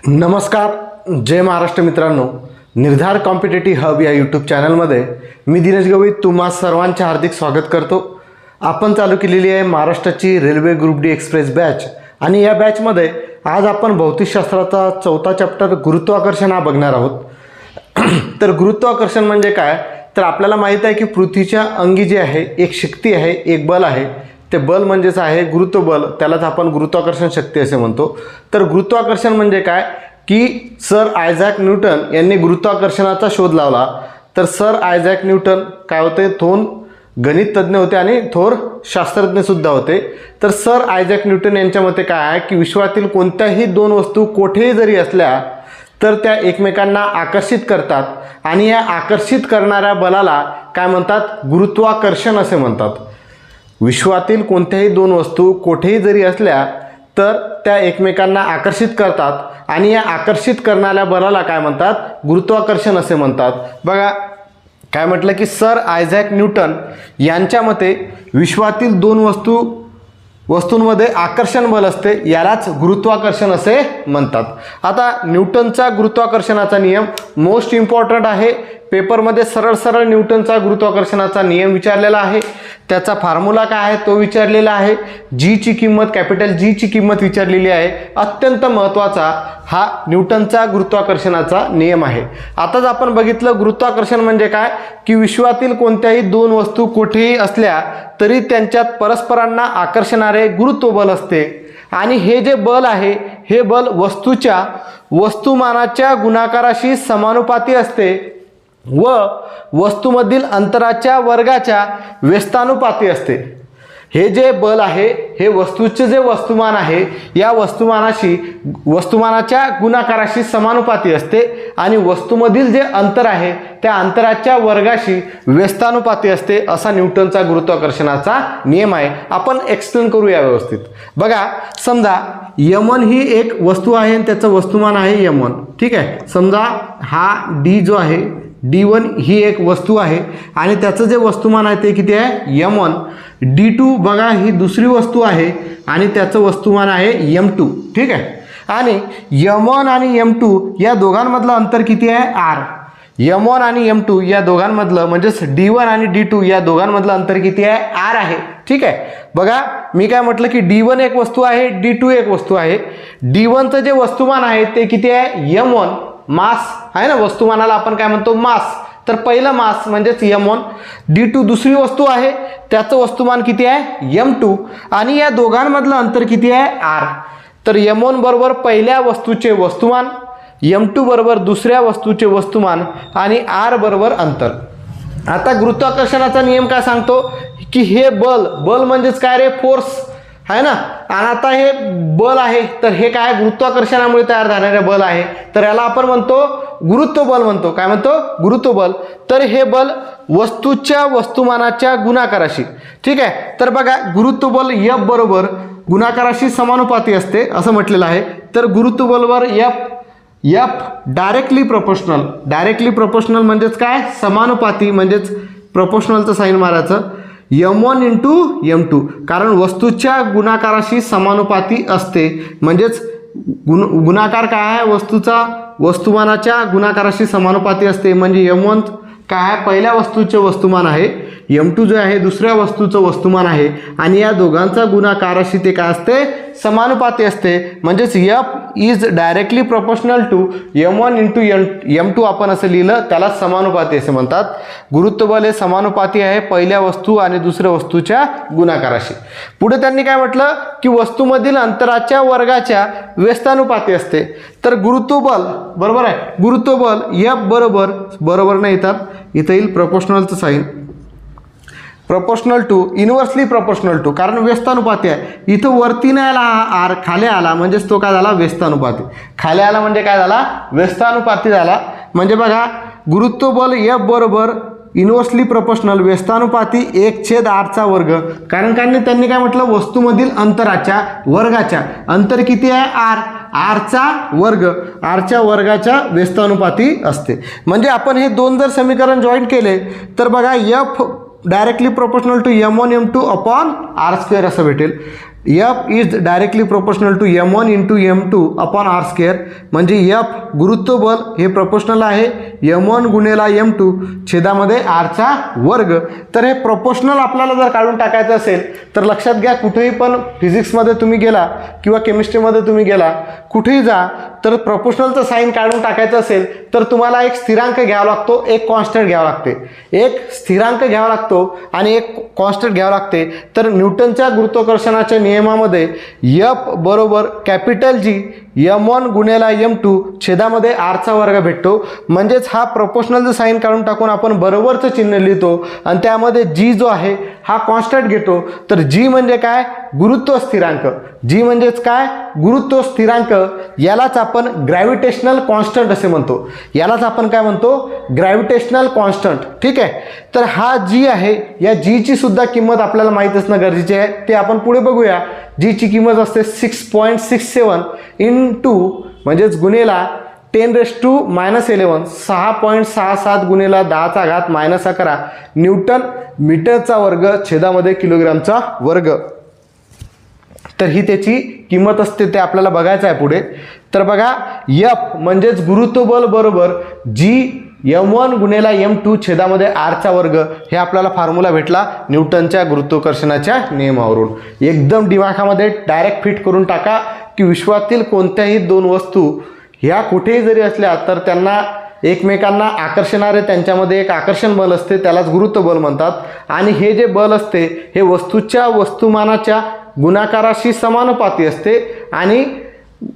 नमस्कार, जय महाराष्ट्र मित्रांनो. निर्धार कॉम्पिटेटिव्ह हब या यूट्यूब चॅनलमध्ये मी दिनेश गवई तुम्हा सर्वांचे हार्दिक स्वागत करतो. आपण चालू केलेली आहे महाराष्ट्राची railway group D express batch आणि या बॅचमध्ये आज आपण भौतिकशास्त्राचा 4था चॅप्टर गुरुत्वाकर्षण हा बघणार आहोत. तर गुरुत्वाकर्षण म्हणजे काय, तर आपल्याला माहीत आहे की पृथ्वीच्या अंगी जे आहे एक शक्ती आहे, एक बल आहे. ते बल म्हणजेच आहे गुरुत्वबल, त्यालाच आपण गुरुत्वाकर्षण शक्ती असे म्हणतो. तर गुरुत्वाकर्षण म्हणजे काय की सर आयझॅक न्यूटन यांनी गुरुत्वाकर्षणाचा शोध लावला. तर सर आयझॅक न्यूटन काय होते, थोर गणित तज्ज्ञ होते आणि थोर शास्त्रज्ञसुद्धा होते. तर सर आयझॅक न्यूटन यांच्या मते काय आहे की विश्वातील कोणत्याही दोन वस्तू कोठेही जरी असल्या तर त्या एकमेकांना आकर्षित करतात आणि या आकर्षित करणाऱ्या बलाला काय म्हणतात, गुरुत्वाकर्षण असे म्हणतात. विश्वातील कोणत्याही दोन वस्तू कोठेही जरी असल्या तर त्या एकमेकांना आकर्षित करतात आणि या आकर्षित करणाऱ्या बलाला काय म्हणतात, गुरुत्वाकर्षण असे म्हणतात. बघा काय म्हटलं की सर आयझॅक न्यूटन यांच्या मते विश्वातील दोन वस्तूंमध्ये आकर्षण बल असते, यालाच गुरुत्वाकर्षण असे म्हणतात. आता न्यूटनचा गुरुत्वाकर्षणाचा नियम मोस्ट इम्पॉर्टंट आहे. पेपरमध्ये सरळ सरळ न्यूटनचा गुरुत्वाकर्षणाचा नियम विचारलेला आहे. त्याचा फॉर्म्युला काय आहे तो विचारलेला आहे. जीची किंमत, कॅपिटल जीची किंमत विचारलेली आहे. अत्यंत महत्त्वाचा हा न्यूटनचा गुरुत्वाकर्षणाचा नियम आहे. आताच आपण बघितलं गुरुत्वाकर्षण म्हणजे काय की विश्वातील कोणत्याही दोन वस्तू कुठेही असल्या तरी त्यांच्यात परस्परांना आकर्षणारे गुरुत्वबल असते आणि हे जे बल आहे हे बल वस्तूच्या वस्तुमानाच्या गुणाकाराशी समानुपाती असते व वस्तूमधील अंतराच्या वर्गाच्या व्यस्तानुपाती असते. हे जे बल आहे हे वस्तूचे जे वस्तुमान आहे या वस्तुमानाच्या गुणाकाराशी समानुपाती असते आणि वस्तूमधील जे अंतर आहे त्या अंतराच्या वर्गाशी व्यस्तानुपाती असते, असा न्यूटनचा गुरुत्वाकर्षणाचा नियम आहे. आपण एक्सप्लेन करूया व्यवस्थित. बघा समजा यमन ही एक वस्तू आहे आणि त्याचं वस्तुमान आहे यमन. ठीक आहे, समजा हा डी जो आहे D1 ही एक वस्तू आहे आणि त्याचं जे वस्तुमान आहे ते किती आहे, M1. D2 बघा ही दुसरी वस्तू आहे आणि त्याचं वस्तुमान आहे M2. ठीक आहे, आणि M1 आणि M2 या दोघांमधलं अंतर किती आहे, R. M1 आणि M2 या दोघांमधलं म्हणजेच D1 आणि D2 या दोघांमधलं अंतर किती आहे, R आहे. ठीक आहे, बघा मी काय म्हटलं की D1 एक वस्तू आहे, D2 एक वस्तू आहे. D1चं जे वस्तुमान आहे ते किती आहे, M1. मास आहे ना, वस्तुमानाला आपण काय म्हणतो, मास. तर पहिलं मास म्हणजेच M1. D2 दुसरी वस्तू आहे, त्याचं वस्तुमान किती आहे, M2. आणि या दोघांमधलं अंतर किती आहे, R. तर M1 बरोबर पहिल्या वस्तूचे वस्तुमान, M2 बरोबर दुसऱ्या वस्तूचे वस्तुमान आणि R बरोबर अंतर. आता गुरुत्वाकर्षणाचा नियम काय सांगतो की हे बल म्हणजेच काय रे, फोर्स आहे ना. आणि आता हे बल आहे तर हे काय गुरुत्वाकर्षणामुळे तयार झाणारे बल आहे, तर याला आपण म्हणतो गुरुत्वबल म्हणतो. काय म्हणतो, गुरुत्वबल. तर हे बल वस्तूच्या वस्तुमानाच्या गुणाकाराशी. ठीक आहे, तर बघा गुरुत्वबल F बरोबर गुणाकाराशी समानुपाती असते असं म्हटलेलं आहे. तर गुरुत्वबलवर F डायरेक्टली प्रोपोर्शनल म्हणजेच काय, समानुपाती, म्हणजेच प्रोपोर्शनलचं साईन मारायचं M1 इंटू M2, कारण वस्तूच्या गुणाकाराशी समानुपाती असते. म्हणजेच गुणाकार काय आहे, वस्तूचा वस्तुमानाच्या गुणाकाराशी समानुपाती असते. म्हणजे M1 काय आहे, पहिल्या वस्तूचे वस्तुमान आहे, M2 जो आहे दुसऱ्या वस्तूचं वस्तुमान आहे आणि या दोघांचा गुणाकाराशी ते काय असते, समानुपाती असते. म्हणजेच F is directly proportional to M1 into M2 आपण असं लिहिलं, त्याला समानुपाती असे म्हणतात. गुरुत्वबल हे समानुपाती आहे पहिल्या वस्तू आणि दुसऱ्या वस्तूच्या गुणाकाराशी. पुढे त्यांनी काय म्हटलं की वस्तूमधील अंतराच्या वर्गाच्या व्यस्तानुपाती असते. तर गुरुत्वबल बरोबर आहे, गुरुत्वबल F बरोबर नाही येतात, इथं येईल प्रोपोर्शनलचं sign, proportional to, inversely proportional to, कारण व्यस्तानुपाती आहे. इथं वरती नाही आला हा R, खाली आला म्हणजेच तो काय झाला, व्यस्तानुपाती. खाली आला म्हणजे काय झाला, व्यस्तानुपाती झाला. म्हणजे बघा गुरुत्वबल F बरोबर इन्व्हर्सली प्रोपोर्शनल व्यस्तानुपाती 1/r वर्ग. कारण त्यांनी काय म्हटलं, वस्तूमधील अंतराच्या वर्गाच्या, अंतर किती आहे, R च्या वर्गाच्या व्यस्तानुपाती असते. म्हणजे आपण हे दोन जर समीकरण जॉईन केले तर बघा F directly proportional to M1 M2 upon R² असं भेटेल. F is directly proportional to m1 into m2 upon R square, म्हणजे एफ गुरुत्व बल हे प्रोपोर्शनल आहे m1 गुणेला m2 छेदामध्ये आरचा वर्ग. तर हे प्रोपोर्शनल आपल्याला जर काढून टाकायचं असेल तर लक्षात घ्या, कुठेही पण फिजिक्समध्ये तुम्ही गेला किंवा केमिस्ट्रीमध्ये तुम्ही गेला, कुठेही जा, तर प्रोपोर्शनलचं साईन काढून टाकायचं असेल तर तुम्हाला एक स्थिरांक घ्यावा लागतो, एक कॉन्स्टंट घ्यावा लागते. एक स्थिरांक घ्यावा लागतो आणि एक कॉन्स्टंट घ्यावं लागते. तर न्यूटनच्या गुरुत्वाकर्षणाच्या नियमामध्ये एफ बरोबर कॅपिटल जी m1 गुणेला m2 छेदामध्ये आरचा वर्ग भेटतो. म्हणजेच हा प्रोपोर्शनलचं साईन काढून टाकून आपण बरोबरचं चिन्ह लिहितो आणि त्यामध्ये जी जो आहे हा कॉन्स्टंट घेतो. तर जी म्हणजे काय, गुरुत्व स्थिरांक. जी म्हणजेच काय, गुरुत्व स्थिरांक. यालाच आपण ग्रॅव्हिटेशनल कॉन्स्टंट असे म्हणतो. यालाच आपण काय म्हणतो, ग्रॅव्हिटेशनल कॉन्स्टंट. ठीक आहे. तर हा जी आहे, या जीची सुद्धा किंमत आपल्याला माहीत असणं गरजेचे आहे. ते आपण पुढे बघूया. जीची किंमत असते 6.67 इंटू म्हणजेच गुणेला 10⁻11 6.67 गुणेला 10⁻11 न्यूटन मीटरचा वर्ग छेदामध्ये किलोग्रामचा वर्ग. तर ही त्याची किंमत असते, ते आपल्याला बघायचं आहे पुढे. तर बघा, एफ म्हणजेच गुरुत्व बल बरोबर जी m1 गुणेला m2 छेदामध्ये आरचा वर्ग, हे आपल्याला फॉर्म्युला भेटला न्यूटनच्या गुरुत्वाकर्षणाच्या नियमावरून. एकदम दिमागामध्ये डायरेक्ट फिट करून टाका की विश्वातील कोणत्याही दोन वस्तू ह्या कुठेही जरी असल्या तर त्यांना एकमेकांना आकर्षणारे त्यांच्यामध्ये एक आकर्षण बल असते, त्यालाच गुरुत्व बल म्हणतात. आणि हे जे बल असते हे वस्तूच्या वस्तुमानाच्या गुणाकाराशी समानुपाती असते आणि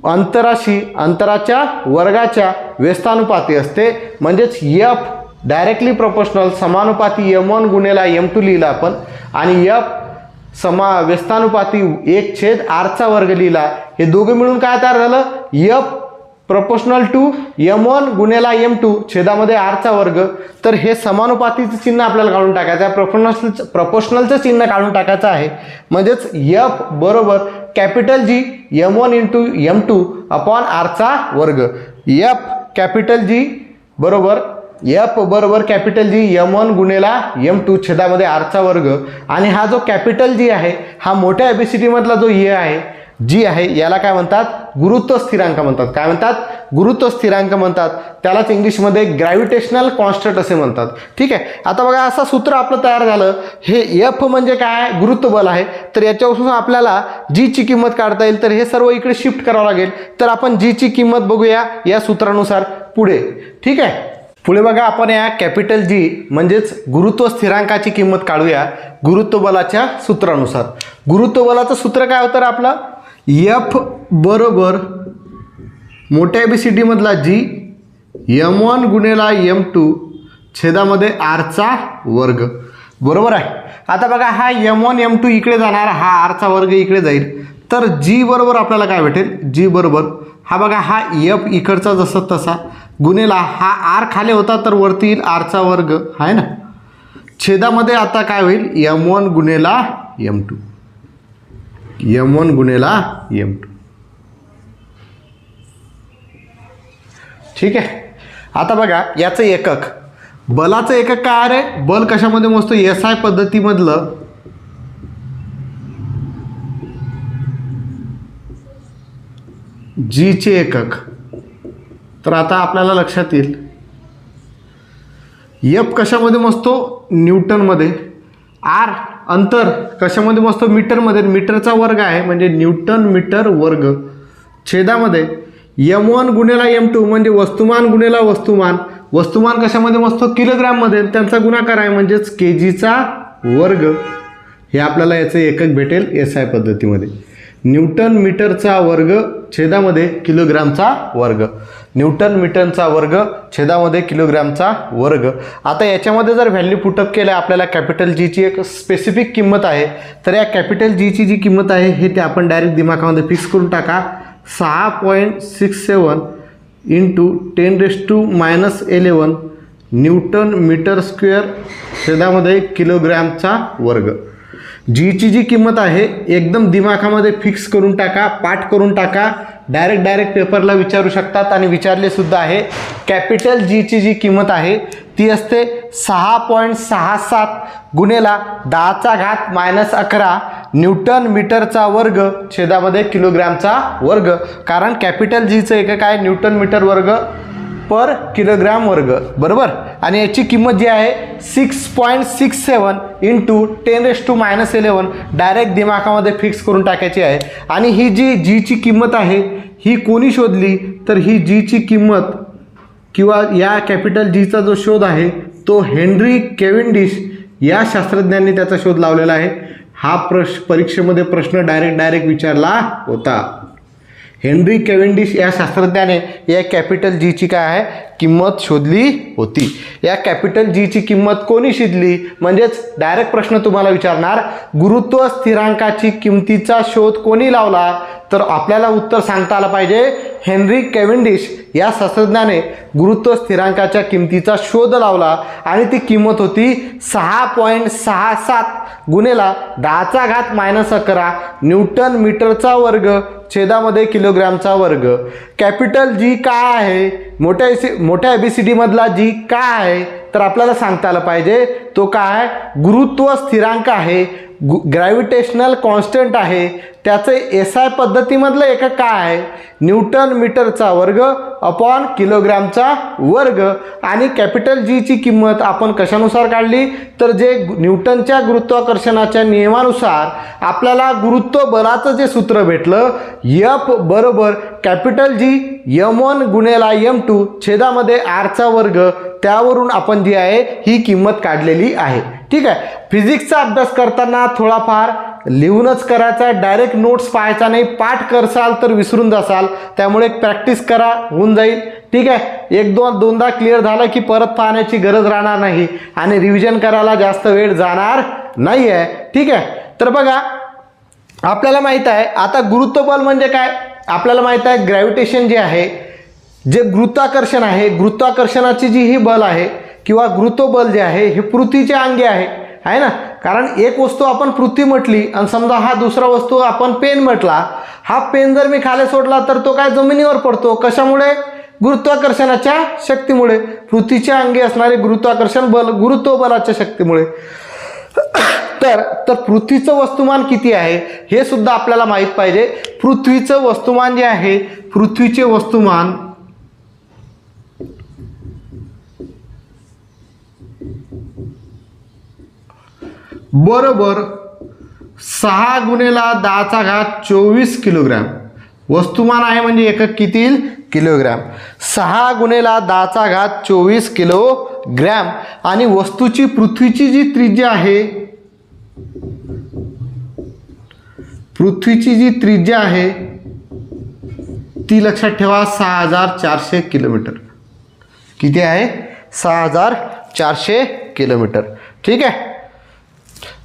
अंतराच्या वर्गाच्या व्यस्तानुपाती असते. म्हणजेच एफ डायरेक्टली प्रोपोर्शनल समानुपाती m1 गुणेला m2 लिहिला आपण आणि एफ व्यस्तानुपाती 1/r वर्ग लिहिला. हे दोघे मिळून काय तयार झालं, F proportional to m1 गुणेला m2 छेदामध्ये आरचा वर्ग. तर हे समानुपातीचं चिन्ह आपल्याला काढून टाकायचं आहे, प्रोपोर्शनलचं चिन्ह काढून टाकायचं आहे. म्हणजेच एफ बरोबर कॅपिटल जी m1 इंटू m2 अपॉन आरचा वर्ग. एफ कॅपिटल जी बरोबर कॅपिटल जी m1 गुणेला m2 छेदामध्ये आरचा वर्ग. आणि हा जो कॅपिटल जी आहे हा मोठ्या ABCD मधला जो ए आहे, जी आहे, याला काय म्हणतात, गुरुत्व स्थिरांक म्हणतात. काय म्हणतात, गुरुत्व स्थिरांक म्हणतात. त्यालाच इंग्लिशमध्ये ग्रॅव्हिटेशनल कॉन्स्टंट असे म्हणतात. ठीक आहे. आता बघा, असं सूत्र आपलं तयार झालं. हे एफ म्हणजे काय, गुरुत्व बल आहे. तर याच्यापासून आपल्याला जीची किंमत काढता येईल. तर हे सर्व इकडे शिफ्ट करावं लागेल. तर आपण जीची किंमत बघूया या सूत्रानुसार पुढे. ठीक आहे. पुढे बघा, आपण या कॅपिटल जी म्हणजेच गुरुत्व स्थिरांकाची किंमत काढूया गुरुत्व बलाच्या सूत्रानुसार. गुरुत्व बलाचं सूत्र काय होतं आपलं, एफ बरोबर मोठ्या ABCD मधला जी m1 गुणेला m2 छेदामध्ये आरचा वर्ग. बरोबर आहे. आता बघा, हा m1 m2 इकडे जाणार, हा आरचा वर्ग इकडे जाईल. तर जी बरोबर आपल्याला काय भेटेल, जी बरोबर हा बघा, हा एफ इकडचा जसा तसा गुणेला हा आर खाली होता तर वरती येईल आरचा वर्ग आहे ना, छेदामध्ये आता काय होईल m1 गुणेला m2 m1 गुणेला m2. ठीक आहे. आता बघा, याचं एकक, बलाचं एकक काय आहे, बल कशामध्ये मोजतो, SI पद्धतीमधलं जीचे एकक. तर आता आपल्याला लक्षात येईल एफ कशामध्ये मोजतो, न्यूटनमध्ये. आर अंतर कशामध्ये मोजतो, मीटरमध्ये. मीटरचा वर्ग आहे म्हणजे न्यूटन मीटर वर्ग छेदामध्ये m1 गुणेला m2 म्हणजे वस्तुमान गुणेला वस्तुमान. वस्तुमान कशामध्ये मोजतो, किलोग्राममध्ये. त्यांचा गुणाकार आहे म्हणजेच केजीचा वर्ग. हे आपल्याला याचं एकक भेटेल SI पद्धतीमध्ये. न्यूटन मीटरचा वर्ग छेदामध्ये किलोग्रामचा वर्ग. न्यूटन मीटरचा वर्ग छेदामध्ये किलोग्रामचा वर्ग. आता याच्यामध्ये जर व्हॅल्यू पुटअप केलं आपल्याला कॅपिटल जीची एक स्पेसिफिक किंमत आहे. तर या कॅपिटल जीची जी किंमत आहे हे ते आपण डायरेक्ट दिमागामध्ये फिक्स करून टाका. 6.67 इंटू 10⁻11 न्यूटन मीटर स्क्वेअर छेदामध्ये किलोग्रामचा वर्ग. जीची जी किंमत आहे एकदम दिमागामध्ये फिक्स करून टाका, पाठ करून टाका. डायरेक्ट पेपरला विचारू शकतात आणि विचारले सुद्धा आहे. कॅपिटल जीची जी किंमत आहे ती असते 6.67 गुणेला 10⁻11 न्यूटन मीटरचा वर्ग छेदामध्ये किलोग्रामचा वर्ग, कारण कॅपिटल जीचं एकक आहे न्यूटन मीटर वर्ग पर किलोग्राम वर्ग, बरोबर. आणि याची किंमत जी आहे 6.67 इंटू 10⁻11 डायरेक्ट दिमागामध्ये फिक्स करून टाकायची आहे. आणि ही जी जीची किंमत आहे ही कोणी शोधली, तर ही जीची किंमत किंवा या कॅपिटल जीचा जो शोध आहे तो हेनरी केव्हेंडिश या शास्त्रज्ञांनी त्याचा शोध लावलेला आहे. हा परीक्षेमध्ये प्रश्न डायरेक्ट विचारला होता. हेनरी केव्हेंडिश या शास्त्रज्ञाने या कॅपिटल जीची काय आहे किंमत शोधली होती. या कॅपिटल जीची किंमत कोणी शोधली, म्हणजेच डायरेक्ट प्रश्न तुम्हाला विचारणार गुरुत्व स्थिरांकाची किंमतीचा शोध कोणी लावला, तर आपल्याला उत्तर सांगता आलं पाहिजे हेनरी केव्हेंडिश या शास्त्रज्ञाने गुरुत्व स्थिरांकाच्या किंमतीचा शोध लावला. आणि ती किंमत होती 6.67 गुणेला 10⁻11 न्यूटन मीटरचा वर्ग छेदामध्ये किलोग्रामचा वर्ग. कॅपिटल जी काय आहे, मोठ्या ABCD मधला जी काय आहे, तर आपल्याला सांगता आलं पाहिजे तो काय गुरुत्व स्थिरांक आहे, ग्रॅव्हिटेशनल कॉन्स्टंट आहे. त्याचं SI पद्धतीमधलं एकक काय आहे, न्यूटन मीटरचा वर्ग अपॉन किलोग्रामचा वर्ग. आणि कॅपिटल जीची किंमत आपण कशानुसार काढली, तर जे न्यूटनच्या गुरुत्वाकर्षणाच्या नियमानुसार आपल्याला गुरुत्व बलाचं जे सूत्र भेटलं F बरोबर कॅपिटल जी M1 गुणेला M2 छेदामध्ये R चा वर्ग, त्यावरून आपण जी आहे ही किंमत काढलेली आहे. ठीक आहे. फिजिक्सचा अभ्यास करताना थोडाफार लिहूनच करायचा, डायरेक्ट नोट्स पाहायचा नाही. पाठ करसाल तर विसरून जासाल, त्यामुळे प्रॅक्टिस करा, होऊन जाईल. ठीक आहे. दोनदा क्लिअर झालं की परत पाहण्याची गरज राहणार नाही आणि रिव्हिजन करायला जास्त वेळ जाणार नाही आहे. ठीक आहे. तर बघा, आपल्याला माहित आहे आता गुरुत्व बल म्हणजे काय. आपल्याला माहित आहे ग्रॅव्हिटेशन जे आहे, जे गुरुत्वाकर्षण आहे, गुरुत्वाकर्षणाची जी ही बल आहे किंवा गुरुत्व बल जे आहे हे पृथ्वीचे अंगे आहे ना. कारण एक वस्तू आपण पृथ्वी म्हटली आणि समजा हा दुसरा वस्तू आपण पेन म्हटला, हा पेन जर मी खाली सोडला तर तो काय जमिनीवर पडतो. कशामुळे, गुरुत्वाकर्षणाच्या शक्तीमुळे. पृथ्वीच्या अंगी असणारे गुरुत्वाकर्षण बल गुरुत्व बलाच्या शक्तीमुळे. तर पृथ्वीचं वस्तुमान किती आहे हे सुद्धा आपल्याला माहित पाहिजे. पृथ्वीचं वस्तुमान जे आहे, पृथ्वीचे वस्तुमान बरोबर 6 गुणेला 10⁻24 किलोग्राम. वस्तुमान आहे म्हणजे एकक किती येईल, किलोग्राम. 6 गुणेला 10⁻24 किलोग्राम. आणि वस्तूची पृथ्वीची जी त्रिज्या आहे, पृथ्वीची जी त्रिज्या आहे ती लक्षात ठेवा 6400 किलोमीटर. किती आहे, 6400 किलोमीटर. ठीक आहे.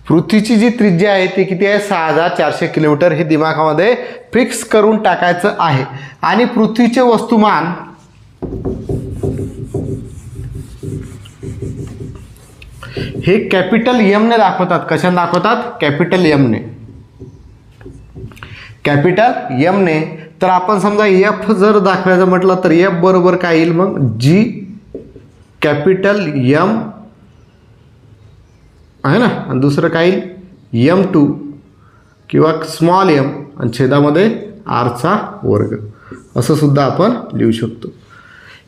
पृथ्वीची जी त्रिज्या आहे ती किती आहे, 6400 किलोमीटर. हे दिमागामध्ये फिक्स करून टाकायचं आहे. आणि पृथ्वीचे वस्तुमान हे कॅपिटल एमने दाखवतात. कशाने दाखवतात, कॅपिटल एमने. कॅपिटल एमने. तर आपण समजा एफ जर दाखवायचं म्हटलं तर एफ बरोबर काय येईल मग, जी कॅपिटल एम आहे ना, आणि दुसरं काय येईल M2 किंवा स्मॉल एम आणि छेदामध्ये आरचा वर्ग, असं सुद्धा आपण लिहू शकतो.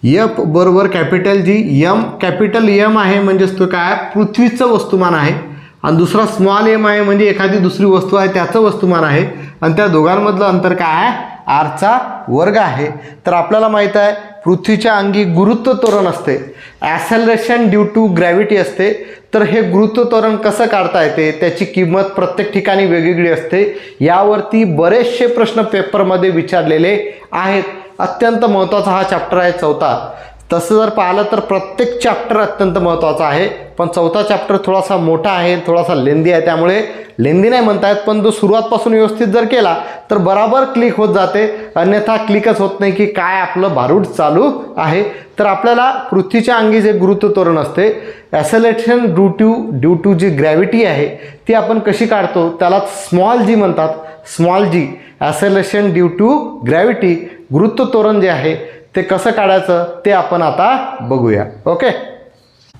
एफ बरोबर कॅपिटल जी, एम कॅपिटल एम आहे म्हणजेच तो काय पृथ्वीचं वस्तुमान आहे, आणि दुसरा स्मॉल एम आहे म्हणजे एखादी दुसरी वस्तू आहे त्याचं वस्तुमान आहे, आणि त्या दोघांमधलं अंतर काय आहे, आरचा वर्ग आहे. तर आपल्याला माहीत आहे पृथ्वीच्या अंगी गुरुत्व त्वरण असते, ॲसेलरेशन ड्यू टू ग्रॅव्हिटी असते. तर हे गुरुत्व त्वरण कसं काढता येते, त्याची किंमत प्रत्येक ठिकाणी वेगवेगळी असते. यावरती बरेचसे प्रश्न पेपरमध्ये विचारलेले आहेत. अत्यंत महत्त्वाचा हा चॅप्टर आहे 4था. तसं जर पाहिलं तर प्रत्येक चॅप्टर अत्यंत महत्त्वाचा आहे, पण 4था चॅप्टर थोडासा मोठा आहे, थोडासा लेंदी आहे, त्यामुळे लेंदी नाही म्हणता येत, पण तो सुरुवातपासून व्यवस्थित जर केला तर बराबर क्लिक होत जाते. अन्यथा क्लिकच होत नाही की काय आपलं भारूड चालू आहे. तर आपल्याला पृथ्वीच्या अंगी जे गुरुत्व त्वरण असते, acceleration due to g gravity आहे ती आपण कशी काढतो, त्याला स्मॉल जी म्हणतात. Small g acceleration due to gravity, गुरुत्व त्वरण जे आहे ते कसं काढायचं ते आपण आता बघूया. ओके,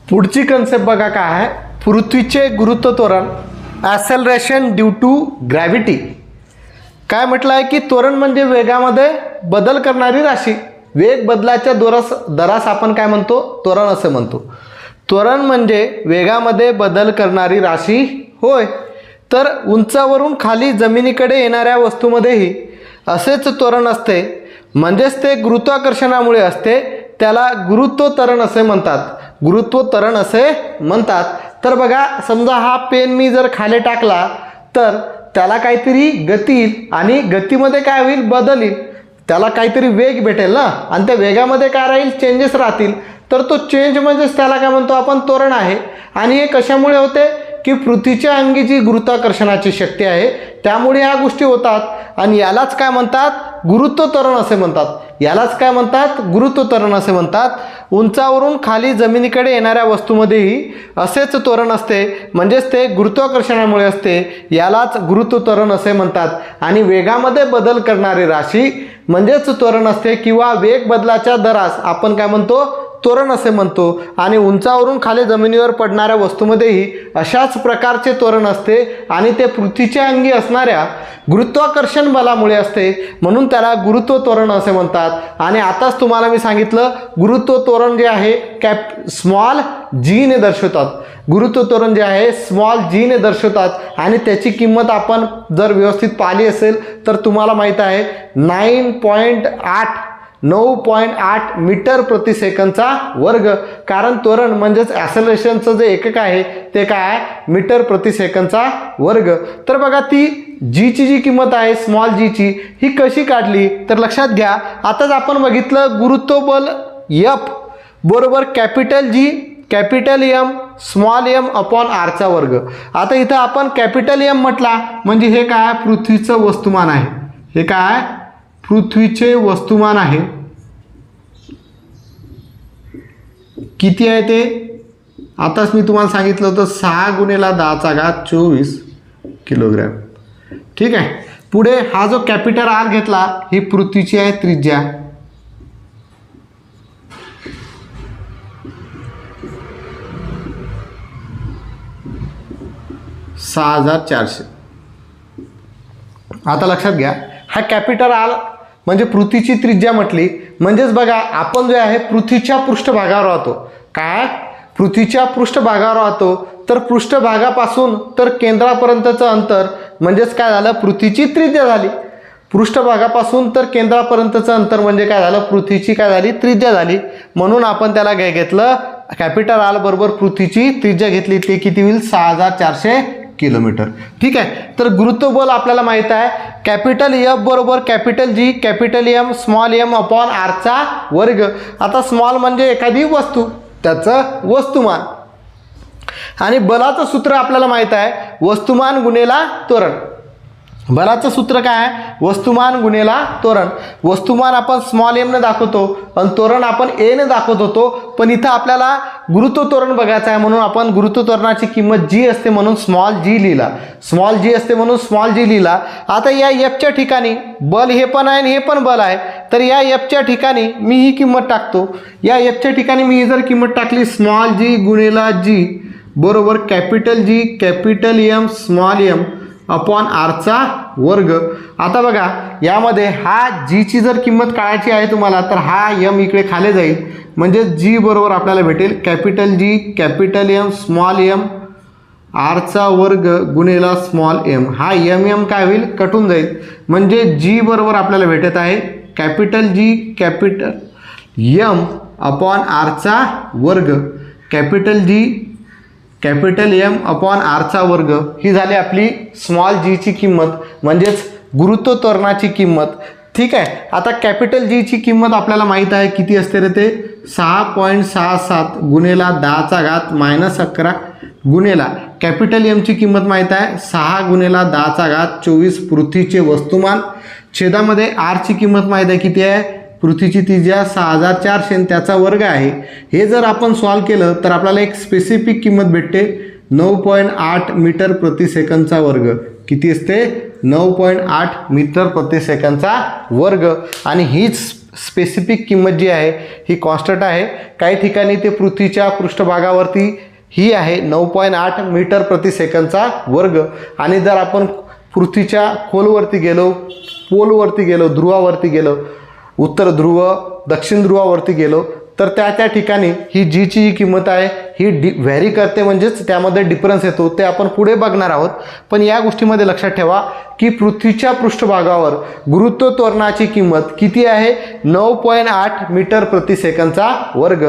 पुढची कन्सेप्ट बघा काय आहे. पृथ्वीचे गुरुत्व त्वरण ॲसेलरेशन ड्यू टू ग्रॅव्हिटी. काय म्हटलं आहे की त्वरण म्हणजे वेगामध्ये बदल करणारी राशी. वेग बदलाच्या दरास आपण काय म्हणतो? त्वरण असे म्हणतो. त्वरण म्हणजे वेगामध्ये बदल करणारी राशी होय. तर उंचावरून खाली जमिनीकडे येणाऱ्या वस्तूमध्येही असेच त्वरण असते, म्हणजेच ते गुरुत्वाकर्षणामुळे असते. त्याला गुरुत्वत्वरण असे म्हणतात. गुरुत्वत्वरण असे म्हणतात. तर बघा, समजा हा पेन मी जर खाली टाकला तर त्याला काहीतरी गती येईल आणि गतीमध्ये काय होईल? बदल येईल. त्याला काहीतरी वेग भेटेल ना, आणि त्या वेगामध्ये काय राहील? चेंजेस राहतील. तर तो चेंज म्हणजेच त्याला काय म्हणतो आपण? त्वरण आहे. आणि हे कशामुळे होते? की पृथ्वीच्या अंगी जी गुरुत्वाकर्षणाची शक्ती आहे त्यामुळे ह्या गोष्टी होतात. आणि यालाच काय म्हणतात? गुरुत्वत्वरण असे म्हणतात. यालाच काय म्हणतात? गुरुत्वत्वरण असे म्हणतात. उंचावरून खाली जमिनीकडे येणाऱ्या वस्तूमध्येही असेच त्वरण असते, म्हणजेच ते गुरुत्वाकर्षणामुळे असते. यालाच गुरुत्वत्वरण असे म्हणतात. आणि वेगामध्ये बदल करणारी राशी म्हणजेच त्वरण असते, किंवा वेग बदलाच्या दरास आपण काय म्हणतो? त्वरण असे म्हणतो. आणि उंचावरून खाली जमिनीवर पडणाऱ्या वस्तूमध्येही अशाच प्रकारचे त्वरण असते आणि ते पृथ्वीच्या अंगी असणाऱ्या गुरुत्वाकर्षण बलामुळे असते, म्हणून त्याला गुरुत्वत्वरण असे म्हणतात. आणि आताच तुम्हाला मी सांगितलं, गुरुत्वत्वरण जे आहे स्मॉल जी ने दर्शवतात. गुरुत्वत्वरण जे आहे स्मॉल जी ने दर्शवतात. आणि त्याची किंमत आपण जर व्यवस्थित पाहिली असेल तर तुम्हाला माहीत आहे 9.8 मीटर प्रति सेकंदचा वर्ग. कारण त्वरण म्हणजेच ॲसेलरेशनचं जे एकक आहे ते काय आहे? मीटर प्रति सेकंदचा वर्ग. तर बघा, ती जीची जी किंमत आहे स्मॉल जीची ही कशी काढली तर लक्षात घ्या. आताच आपण बघितलं गुरुत्वबल F बरोबर capital G capital M small m upon आरचा वर्ग. आता इथं आपण कॅपिटल एम म्हटला म्हणजे हे काय? पृथ्वीचं वस्तुमान आहे. हे काय? पृथ्वीचे वस्तुमान आहे. किती आहे ते? आताच मी तुम्हाला सांगितलं होतं 6 × 10⁻24 किलोग्रॅम. ठीक आहे. पुढे हा जो कॅपिटल आर घेतला ही पृथ्वीची आहे त्रिज्या. $6,400. आता लक्षात घ्या, हा कॅपिटल आर म्हणजे पृथ्वीची त्रिज्या म्हटली. म्हणजेच बघा, आपण जे आहे पृथ्वीच्या पृष्ठभागावर राहतो. काय? पृथ्वीच्या पृष्ठभागावर राहतो. तर पृष्ठभागापासून तर केंद्रापर्यंतचं अंतर म्हणजेच काय झालं? पृथ्वीची त्रिज्या झाली. पृष्ठभागापासून तर केंद्रापर्यंतचं अंतर म्हणजे काय झालं? पृथ्वीची काय झाली? त्रिज्या झाली. म्हणून आपण त्याला काय घेतलं? कॅपिटल आर बरोबर पृथ्वीची त्रिज्या घेतली. ते किती होईल? 6,400 किलोमीटर. ठीक आहे. तर गुरुत्वबल आपल्याला माहित आहे कॅपिटल F बरोबर capital G capital M small m upon आरचा वर्ग. आता स्मॉल म्हणजे एखादी वस्तू, त्याचं वस्तुमान. आणि बलाचं सूत्र आपल्याला माहित आहे वस्तुमान गुणेला त्वरण. बलाचं सूत्र काय आहे? वस्तुमान गुणेला त्वरण. वस्तुमान आपण स्मॉल एम ने दाखवतो आणि त्वरण आपण ए ने दाखवत होतो. पण इथं आपल्याला गुरुत्वत्वरण बघायचं आहे, म्हणून आपण गुरुत्वत्वरणाची किंमत जी असते म्हणून स्मॉल जी लिहिला. स्मॉल जी असते म्हणून स्मॉल जी लिहिला. आता या एफच्या ठिकाणी बल हे पण आहे आणि हे पण बल आहे. तर या एफच्या ठिकाणी मी ही किंमत टाकतो. या एफच्या ठिकाणी मी ही जर किंमत टाकली स्मॉल जी गुणेला जी बरोबर capital G capital M small m upon आरचा वर्ग. आता बघा, यामध्ये हा जीची जर किंमत काढायची आहे तुम्हाला तर हा एम इकडे खाली जाईल. म्हणजे जी बरोबर आपल्याला भेटेल capital G capital M small M आरचा वर्ग गुणेला स्मॉल एम. हा एम काय होईल? कटून जाईल. म्हणजे जी बरोबर आपल्याला भेटत आहे capital G capital M upon आरचा वर्ग capital G capital M upon आरचा वर्ग. ही झाली आपली स्मॉल जीची किंमत म्हणजेच गुरुत्वत्वरणाची किंमत. ठीक आहे. आता कॅपिटल जीची किंमत आपल्याला माहीत आहे किती असते रे? ते 6.67 गुणेला 10⁻−11 गुणेला कॅपिटल एमची किंमत माहीत आहे 6 × 10⁻24 पृथ्वीचे वस्तुमान छेदामध्ये आरची किंमत माहीत आहे किती आहे? पृथ्वीची त्रिज्या 6,400 आणि त्याचा वर्ग आहे. हे जर आपण सॉल्व केलं तर आपल्याला एक स्पेसिफिक किंमत भेटते 9.8 मीटर प्रति सेकंदचा वर्ग. किती असते? 9.8 मीटर प्रति सेकंदचा वर्ग. आणि हीच स्पेसिफिक किंमत जी आहे ही कॉन्स्टंट आहे. काही ठिकाणी ते पृथ्वीच्या पृष्ठभागावरती ही आहे 9.8 मीटर प्रति सेकंदचा वर्ग. आणि जर आपण पृथ्वीच्या खोलवरती गेलो, पोलवरती गेलो, ध्रुवावरती गेलो, उत्तर ध्रुव दक्षिण ध्रुवावरती गेलो, तर त्या ठिकाणी ही जीची जी किंमत आहे ही व्हॅरी करते, म्हणजेच त्यामध्ये डिफरन्स येतो. ते आपण पुढे बघणार आहोत. पण या गोष्टीमध्ये लक्षात ठेवा की पृथ्वीच्या पृष्ठभागावर गुरुत्व त्वरणाची किंमत किती आहे? 9.8 मीटर प्रति सेकंदचा वर्ग.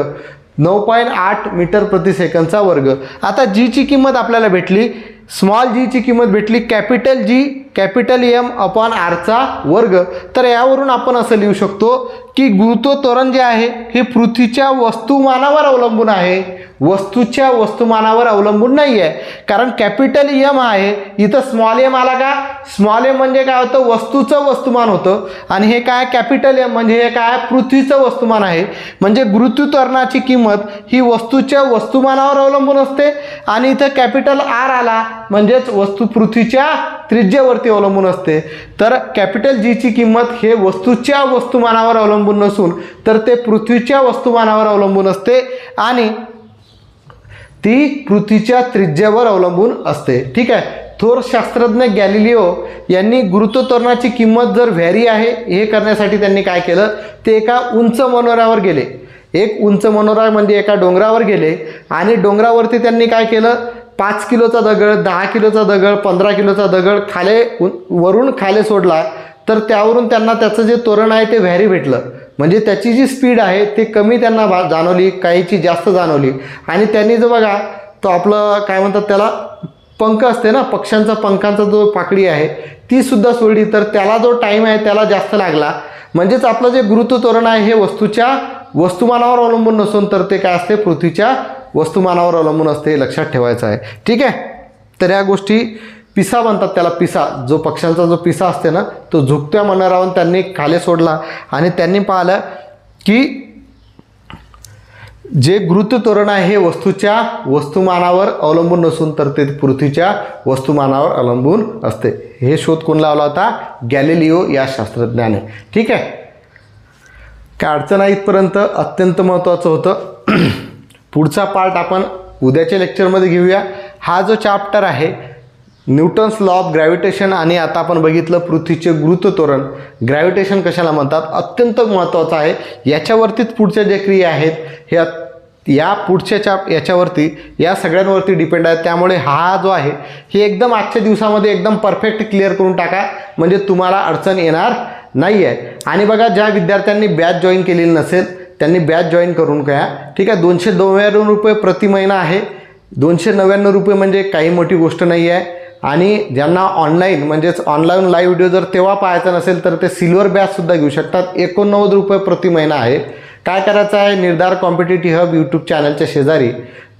9.8 मीटर प्रति सेकंदचा वर्ग. आता जीची किंमत आपल्याला भेटली, स्मॉल जीची किंमत भेटली capital G capital M upon आरचा वर्ग. तर यावरून आपण असं लिहू शकतो की गुरुत्व त्वरण जे आहे हे पृथ्वीच्या वस्तुमानावर अवलंबून आहे, वस्तूच्या वस्तुमानावर अवलंबून नाही आहे. कारण कॅपिटल एम आहे, इथं स्मॉल एम आला का? स्मॉल एम म्हणजे काय होतं? वस्तूचं वस्तुमान होतं. आणि हे काय? कॅपिटल एम म्हणजे हे काय? पृथ्वीचं वस्तुमान आहे. म्हणजे गुरुत्व त्वरणाची किंमत ही वस्तूच्या वस्तुमानावर अवलंबून असते. आणि इथं कॅपिटल आर आला म्हणजेच पृथ्वीच्या त्रिज्येवरती अवलंबून असते. तर कॅपिटल जीची किंमत हे वस्तूच्या वस्तुमानावर अवलंबून नसून तर ते पृथ्वीच्या वस्तुमानावर अवलंबून असते आणि ती पृथ्वीच्या त्रिज्येवर अवलंबून असते. ठीक आहे. थोर शास्त्रज्ञ गॅलिलिओ यांनी गुरुत्व त्वरणाची किंमत जर व्हॅरी आहे हे करण्यासाठी त्यांनी काय केलं? ते एका उंच मनोऱ्यावर गेले. एक उंच मनोरा म्हणजे एका डोंगरावर गेले आणि डोंगरावरती त्यांनी काय केलं? 5 किलोचा दगड, 10 किलोचा दगड, 15 किलोचा दगड वरून खाली सोडला. तर त्यावरून त्यांना त्याचं जे त्वरण आहे ते व्हॅरी भेटलं. म्हणजे त्याची जी स्पीड आहे ते कमी त्यांना जाणवली, काहीची जास्त जाणवली. आणि त्यांनी जो बघा तो आपलं काय म्हणतात त्याला पंख असते ना, पक्ष्यांचा पंखांचा जो पाकळी आहे ती सुद्धा सोडली. तर त्याला जो टाईम आहे त्याला जास्त लागला. म्हणजेच आपलं जे गुरुत्व त्वरण आहे हे वस्तूच्या वस्तुमानावर अवलंबून नसून तर ते काय असते? पृथ्वीच्या वस्तुमानावर अवलंबून असते. लक्षात ठेवायचं आहे. ठीक आहे. तर या गोष्टी पिसा म्हणतात त्याला. पिसा जो पक्ष्यांचा जो पिसा असते ना तो झुकत्या मनोऱ्यावरून त्यांनी खाली सोडला आणि त्यांनी पाहिलं की जे गुरुत्व त्वरण आहे हे वस्तूच्या वस्तुमानावर अवलंबून नसून तर ते पृथ्वीच्या वस्तुमानावर अवलंबून असते. हे शोध कोण लावला होता? गॅलिलिओ या शास्त्रज्ञाने. ठीक आहे. काय अडचण आहे इथपर्यंत? अत्यंत महत्त्वाचं होतं. पुढचा पार्ट आपण उद्याच्या लेक्चरमध्ये घेऊया. हा जो चॅप्टर आहे न्यूटन्स लॉ ऑफ ग्रॅव्हिटेशन आणि आता आपण बघितलं पृथ्वीचे गुरुत्व त्वरण, ग्रॅव्हिटेशन कशाला म्हणतात, अत्यंत महत्त्वाचं आहे. याच्यावरतीच पुढच्या ज्या क्रिया आहेत हे या पुढच्या याच्यावरती या सगळ्यांवरती डिपेंड आहे. त्यामुळे हा जो आहे हे एकदम आजच्या दिवसामध्ये एकदम परफेक्ट क्लिअर करून टाका म्हणजे तुम्हाला अडचण येणार नाही आहे. आणि बघा ज्या विद्यार्थ्यांनी बॅच जॉईन केलेली नसेल त्यांनी बॅच जॉईन करून घ्या. ठीक आहे. 299 रुपये प्रति महिना आहे. 299 रुपये म्हणजे काही मोठी गोष्ट नाही आहे. आणि ज्यांना ऑनलाईन म्हणजेच ऑनलाईन लाईव्ह व्हिडिओ जर तेव्हा पाहायचा नसेल तर ते सिल्वर बॅचसुद्धा घेऊ शकतात. 89 रुपये प्रति महिना आहे. काय करायचं आहे? निर्धार कॉम्पिटिटिव्ह हब यूट्यूब चॅनलच्या शेजारी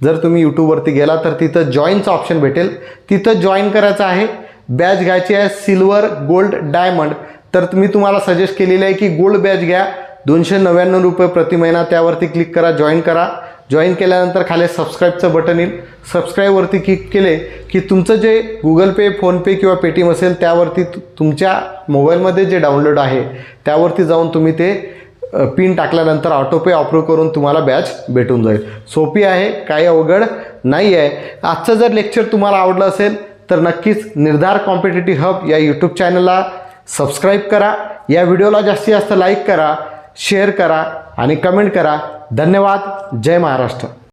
जर तुम्ही यूट्यूबवरती गेला तर तिथं जॉईनचं ऑप्शन भेटेल. तिथं जॉईन करायचं आहे. बॅच घ्यायची आहे सिल्वर, गोल्ड, डायमंड. तर मी तुम्हाला सजेस्ट केलेलं आहे की गोल्ड बॅच घ्या. 299 रुपये प्रति महिना. त्यावरती क्लिक करा, जॉईन करा. जॉईन केल्यानंतर खाली सबस्क्राईबचं बटन येईल. सबस्क्राईबवरती क्लिक केले की तुमचं जे गुगल पे, फोनपे किंवा पेटीएम असेल त्यावरती तुमच्या मोबाईलमध्ये जे डाउनलोड आहे त्यावरती जाऊन तुम्ही ते पिन टाकल्यानंतर ऑटोपे अप्रूव्ह करून तुम्हाला बॅच भेटून जाईल. सोपी आहे, काही अवघड नाही आहे. आजचं जर लेक्चर तुम्हाला आवडलं असेल तर नक्कीच निर्धार कॉम्पिटिटिव्ह हब या यूट्यूब चॅनलला सबस्क्राईब करा. या व्हिडिओला जास्तीत जास्त लाईक करा, शेअर करा आणि कमेंट करा. धन्यवाद. जय महाराष्ट्र.